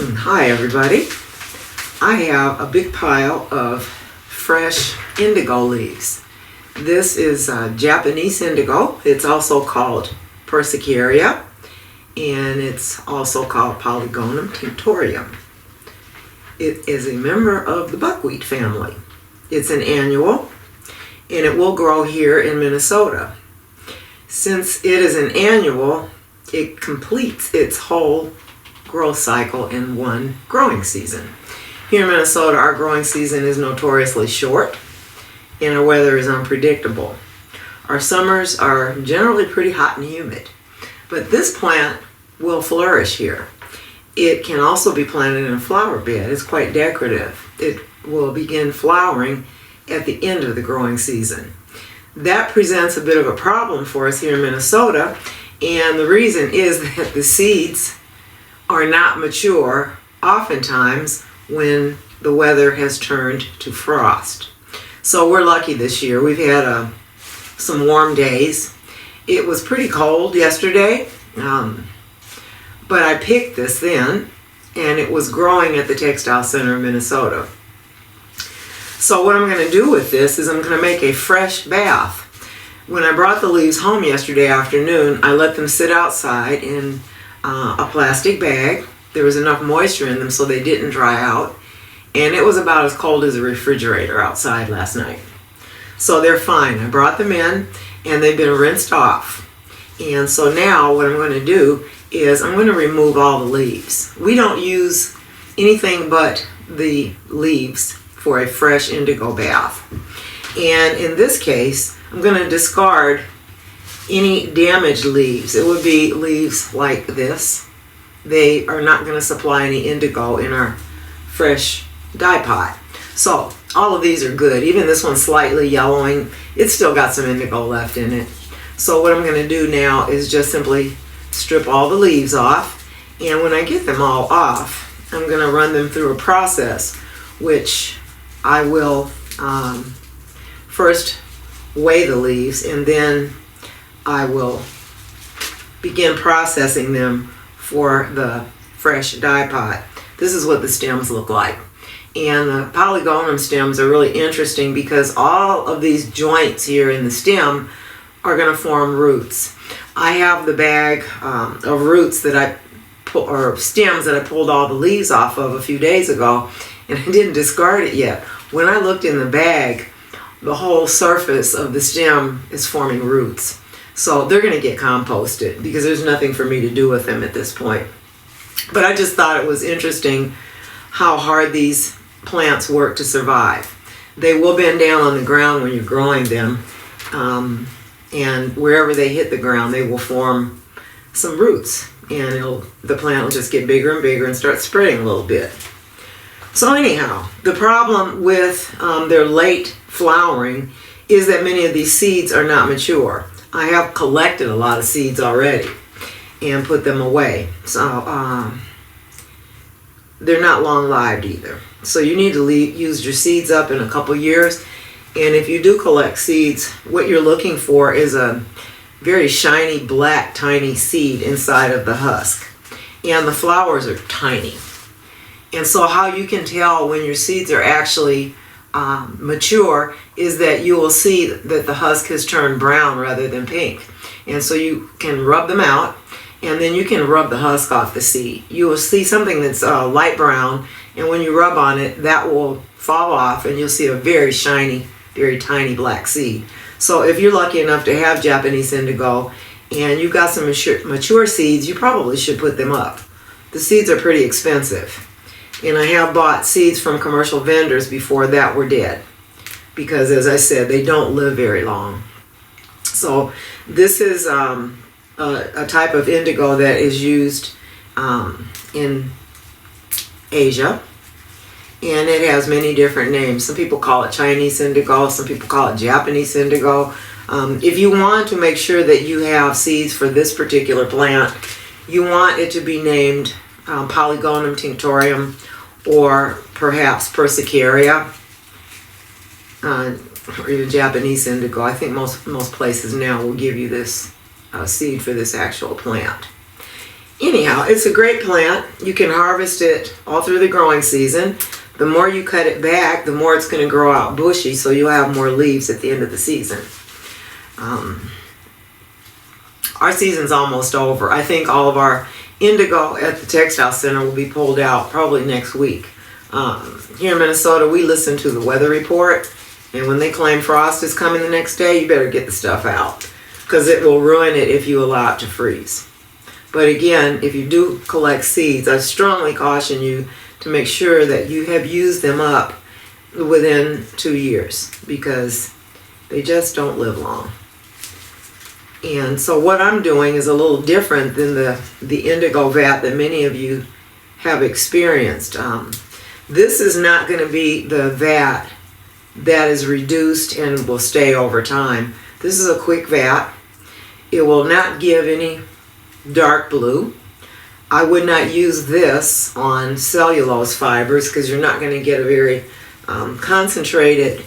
Hi everybody. I have a big pile of fresh indigo leaves. This is Japanese indigo. It's also called Persicaria, and it's also called Polygonum tinctorium. It is a member of the buckwheat family. It's an annual, and it will grow here in Minnesota. Since it is an annual, it completes its whole growth cycle in one growing season. Here in Minnesota, our growing season is notoriously short and our weather is unpredictable. Our summers are generally pretty hot and humid, but this plant will flourish here. It can also be planted in a flower bed. It's quite decorative. It will begin flowering at the end of the growing season. That presents a bit of a problem for us here in Minnesota, and the reason is that the seeds are not mature oftentimes when the weather has turned to frost. So we're lucky this year. We've had some warm days. It was pretty cold yesterday, but I picked this then, and it was growing at the Textile Center of Minnesota. So what I'm going to do with this is I'm going to make a fresh bath. When I brought the leaves home yesterday afternoon, I let them sit outside in a plastic bag. There was enough moisture in them so they didn't dry out, and it was about as cold as a refrigerator outside last night. So they're fine. I brought them in and they've been rinsed off. And so now what I'm going to do is I'm going to remove all the leaves. We don't use anything but the leaves for a fresh indigo bath. And in this case, I'm going to discard any damaged leaves. It would be leaves like this. They are not going to supply any indigo in our fresh dye pot. So all of these are good. Even this one's slightly yellowing. It's still got some indigo left in it. So what I'm going to do now is just simply strip all the leaves off. And when I get them all off, I'm going to run them through a process which I will first weigh the leaves, and then I will begin processing them for the fresh dye pot. This is what the stems look like. And the polygonum stems are really interesting because all of these joints here in the stem are going to form roots. I have the bag of roots that stems that I pulled all the leaves off of a few days ago, and I didn't discard it yet. When I looked in the bag, the whole surface of the stem is forming roots. So they're going to get composted because there's nothing for me to do with them at this point. But I just thought it was interesting how hard these plants work to survive. They will bend down on the ground when you're growing them, and wherever they hit the ground, they will form some roots, and the plant will just get bigger and bigger and start spreading a little bit. So anyhow, the problem with their late flowering is that many of these seeds are not mature. I have collected a lot of seeds already and put them away. So they're not long-lived either. So you need to use your seeds up in a couple years. And if you do collect seeds, what you're looking for is a very shiny black tiny seed inside of the husk. And the flowers are tiny. And so how you can tell when your seeds are actually mature is that you will see that the husk has turned brown rather than pink. And so you can rub them out, and then you can rub the husk off the seed. You will see something that's light brown, and when you rub on it, that will fall off, and you'll see a very shiny, very tiny black seed. So if you're lucky enough to have Japanese indigo and you've got some mature seeds, you probably should put them up. The seeds are pretty expensive. And I have bought seeds from commercial vendors before that were dead, because as I said, they don't live very long. So this is a type of indigo that is used in Asia, and it has many different names. Some people call it Chinese indigo, some people call it Japanese indigo. If you want to make sure that you have seeds for this particular plant, you want it to be named Polygonum tinctorium, or perhaps Persicaria, or even Japanese indigo. I think most places now will give you this seed for this actual plant. anyhow, it's a great plant. You can harvest it all through the growing season. The more you cut it back, the more it's going to grow out bushy, so you'll have more leaves at the end of the season. Our season's almost over. I think all of our indigo at the textile center will be pulled out probably next week. Here in Minnesota, we listen to the weather report, and when they claim frost is coming the next day, you better get the stuff out, because it will ruin it if you allow it to freeze. But again, if you do collect seeds, I strongly caution you to make sure that you have used them up within 2 years, because they just don't live long. And so what I'm doing is a little different than the indigo vat that many of you have experienced. This is not going to be the vat that is reduced and will stay over time. This is a quick vat. It will not give any dark blue. I would not use this on cellulose fibers because you're not going to get a very concentrated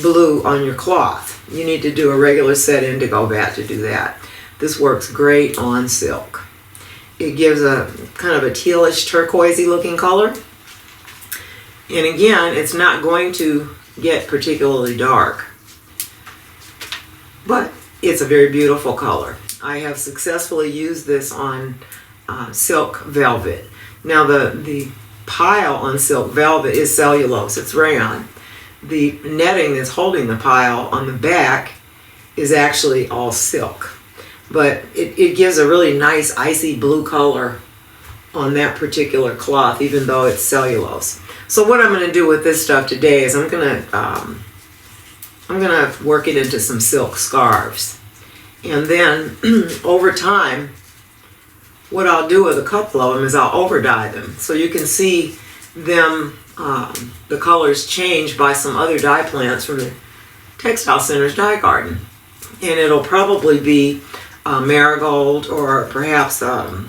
blue on your cloth. You need to do a regular set indigo vat to do that. This works great on silk. It gives a kind of a tealish turquoisey looking color. And again, it's not going to get particularly dark, but it's a very beautiful color. I have successfully used this on silk velvet. Now the pile on silk velvet is cellulose, it's rayon. The netting that's holding the pile on the back is actually all silk. But it gives a really nice icy blue color on that particular cloth, even though it's cellulose. So what I'm going to do with this stuff today is I'm going to work it into some silk scarves. And then over time, what I'll do with a couple of them is I'll over dye them. So you can see them, the colors change by some other dye plants from the Textile Center's dye garden. And it'll probably be marigold, or perhaps, let's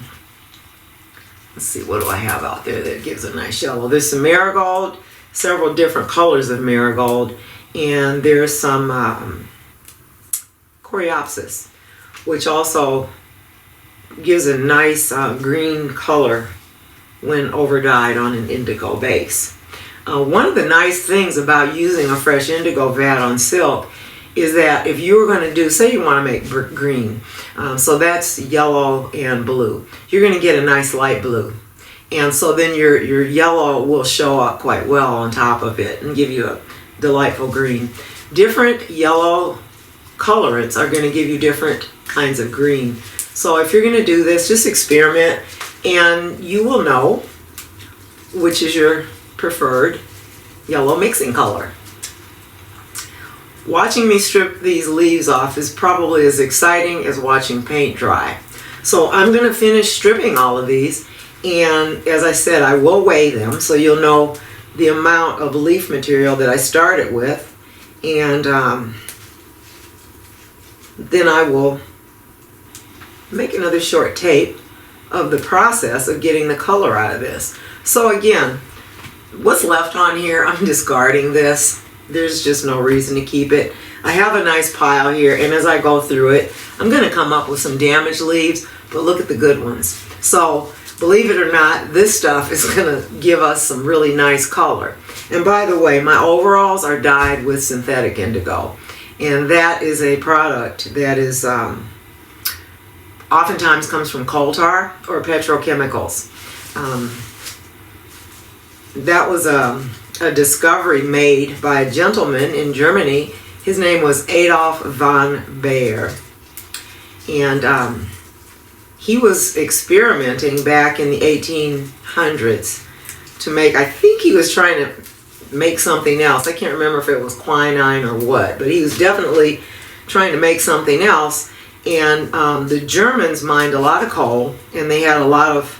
see, what do I have out there that gives a nice yellow? There's some marigold, several different colors of marigold, and there's some coreopsis, which also gives a nice green color when over dyed on an indigo base. One of the nice things about using a fresh indigo vat on silk is that if you were going to do, say you want to make green, so that's yellow and blue, you're going to get a nice light blue. And so then your yellow will show up quite well on top of it and give you a delightful green. Different yellow colorants are going to give you different kinds of green. So if you're going to do this, just experiment and you will know which is your preferred yellow mixing color. Watching me strip these leaves off is probably as exciting as watching paint dry. So I'm going to finish stripping all of these, and as I said, I will weigh them so you'll know the amount of leaf material that I started with, and then I will make another short tape of the process of getting the color out of this. So again, what's left on here, I'm discarding this. There's just no reason to keep it. I have a nice pile here, and as I go through it, I'm going to come up with some damaged leaves, but look at the good ones. So believe it or not, this stuff is going to give us some really nice color. And by the way, my overalls are dyed with synthetic indigo, and that is a product that is oftentimes comes from coal tar or petrochemicals. That was a discovery made by a gentleman in Germany. His name was Adolf von Baer, and he was experimenting back in the 1800s to make, I think he was trying to make something else. I can't remember if it was quinine or what, but he was definitely trying to make something else. And the Germans mined a lot of coal, and they had a lot of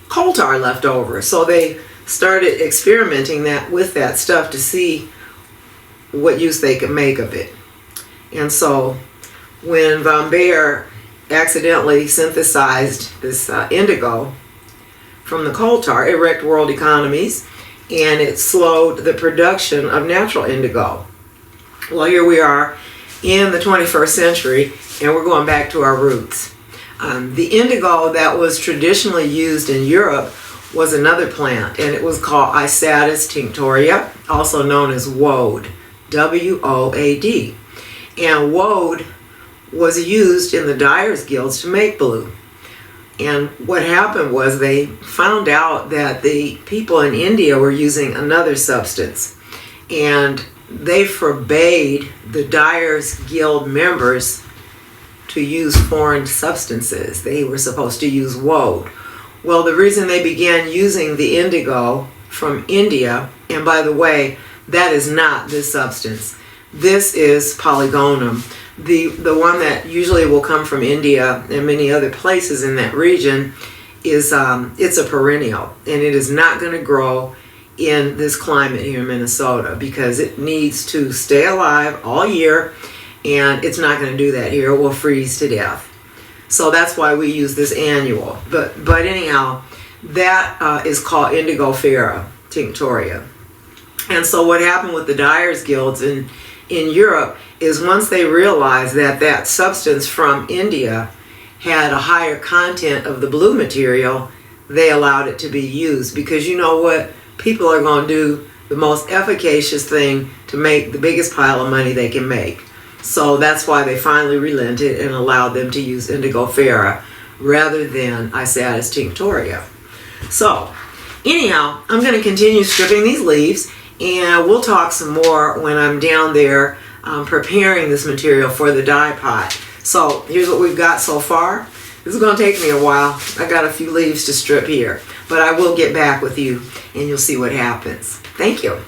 coal tar left over, so they started experimenting with that stuff to see what use they could make of it. And so when von Baer accidentally synthesized this indigo from the coal tar, it wrecked world economies, and it slowed the production of natural indigo. Well, here we are in the 21st century, and we're going back to our roots. The indigo that was traditionally used in Europe was another plant, and it was called Isatis tinctoria, also known as woad, W-O-A-D. And woad was used in the dyers' guilds to make blue. And what happened was they found out that the people in India were using another substance, and they forbade the dyers' guild members to use foreign substances. They were supposed to use woad. Well, the reason they began using the indigo from India, and by the way, that is not this substance. This is polygonum. The one that usually will come from India and many other places in that region is it's a perennial, and it is not going to grow in this climate here in Minnesota because it needs to stay alive all year, and it's not going to do that here. It will freeze to death. So that's why we use this annual. But anyhow, that is called Indigo tinctoria. And so what happened with the dyers' guilds in Europe is once they realized that that substance from India had a higher content of the blue material, they allowed it to be used. Because you know what? People are going to do the most efficacious thing to make the biggest pile of money they can make. So that's why they finally relented and allowed them to use Indigo rather than Isatis tinctoria. So anyhow, I'm going to continue stripping these leaves, and we'll talk some more when I'm down there preparing this material for the dye pot. So here's what we've got so far. This is going to take me a while. I got a few leaves to strip here, but I will get back with you and you'll see what happens. Thank you.